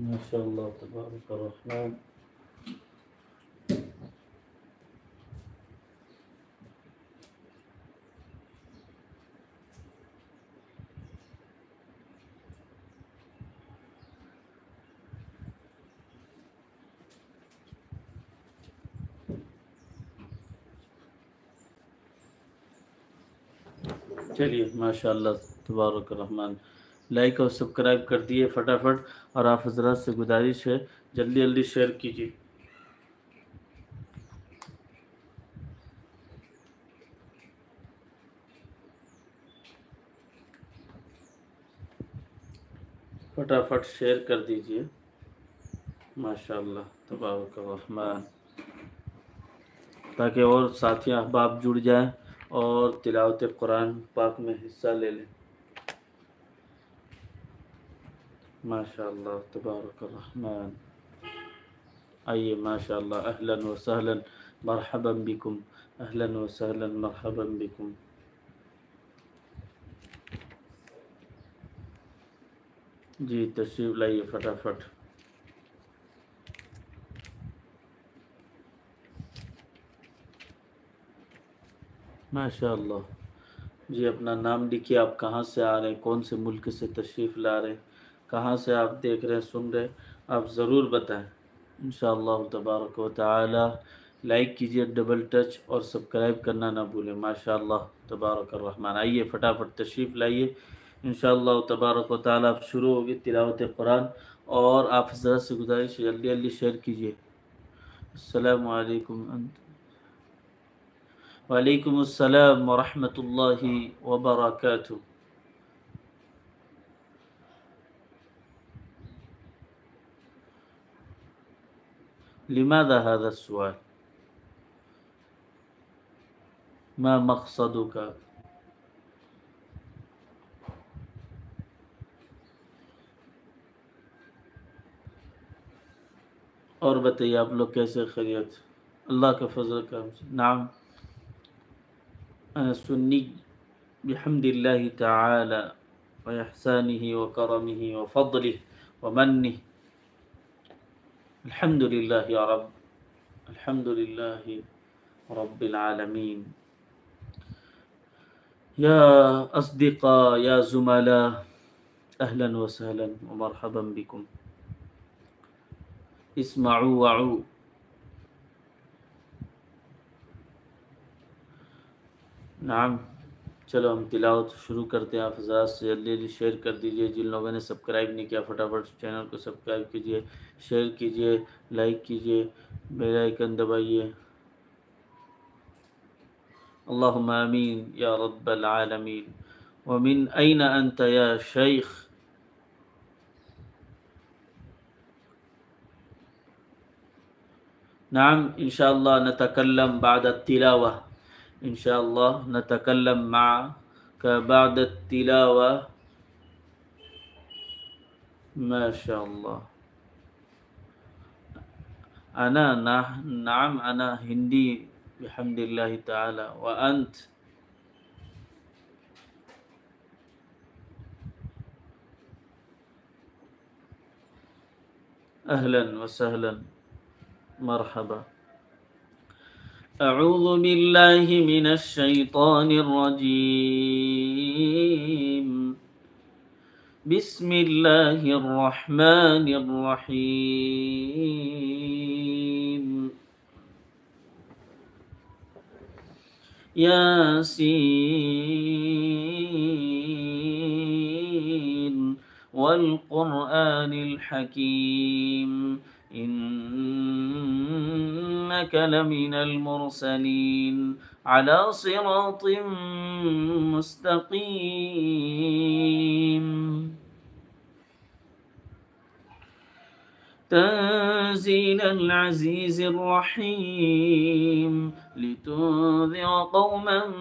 माशाअल्लाह तबारक रहमान। चलिए माशाअल्लाह तबारक रहमान। लाइक और सब्सक्राइब कर दिए फटाफट, और आप हजरात से गुजारिश है जल्दी जल्दी शेयर कीजिए। फटाफट शेयर कर दीजिए। माशाअल्लाह तबारक रहमान, ताकि और साथी अहबाब जुड़ जाएं और तिलावत कुरान पाक में हिस्सा ले लें। माशाअल्लाह तबारक रहमान। आइए माशाअल्लाह, अहलन व सहलन मरहबन बिकुम, अहलन व सहलन मरहबन बिकुम। जी तशरीफ़ लाइए फटाफट। माशाअल्लाह। जी अपना नाम लिखिए, आप कहाँ से आ रहे हैं, कौन से मुल्क से तशरीफ़ ला रहे हैं, कहाँ से आप देख रहे हैं, सुन रहे हैं, आप ज़रूर बताएं इंशाअल्लाह तबारक व तआला। लाइक कीजिए, डबल टच और सब्सक्राइब करना ना भूलें। माशाअल्लाह तबारक रहमान। आइए फटाफट तशरीफ़ लाइए इंशाअल्लाह तबारक व तआला। अब शुरू होगी तिलावत कुरान, और आप हज़रत से गुजारिश जल्दी जल्दी शेयर कीजिए। अस्सलामु अलैकुम। वालेकुम अस्सलाम व रहमतुल्लाहि व बरकातुहू। लिमाज़ा हाज़ा अस्सुआल, मा मक़सदुका? और बताइए आप लोग कैसे खैरियत? अल्लाह का फजल का। नाम अना सुन्नी बिहम्दिल्लाहि तआला व इहसानिही व करमिही व फضलिही व मन्निही। अल्हम्दुलिल्लाह या रब, अल्हम्दुलिल्लाह रब्बिल आलमीन। या अस्दिक़ा या ज़ुमला, अहलन व सहलन व मरहबन बिकुम। इस्माऊ वाऊ। नाम, चलो हम तिलावत शुरू करते हैं। आप हज़रात से जल्दी जल्दी शेयर कर दीजिए। जिन लोगों ने सब्सक्राइब नहीं किया फटाफट चैनल को सब्सक्राइब कीजिए, शेयर कीजिए, लाइक कीजिए, बेल आइकन दबाइए। अल्लाहुम्मा आमीन या रब्बल आलमीन। व मिन ऐना अंत या शेख? नाम इंशाअल्लाह नतकल्लम बाद तिलावा, इंशाअल्लाह नतकल्लम माअका बाद तिलावा। माशाअल्लाह। अना नाम अना हिंदी बिहम्दिल्लाहि ताला व अंत? अहलन व सहलन मरहबा। अऊज़ु बिल्लाहि मिनश शैतानिर रजीम। बिस्मिल्लाहिर रहमानिर रहीम। यासीन वल क़ुरआनिल हकीम, इन्नका लमिनल मुरसलीन अला सिरातिम मुस्तक़ीम। तंज़ीलल अज़ीज़िर रहीम, लितुन्ज़िरा क़ौमन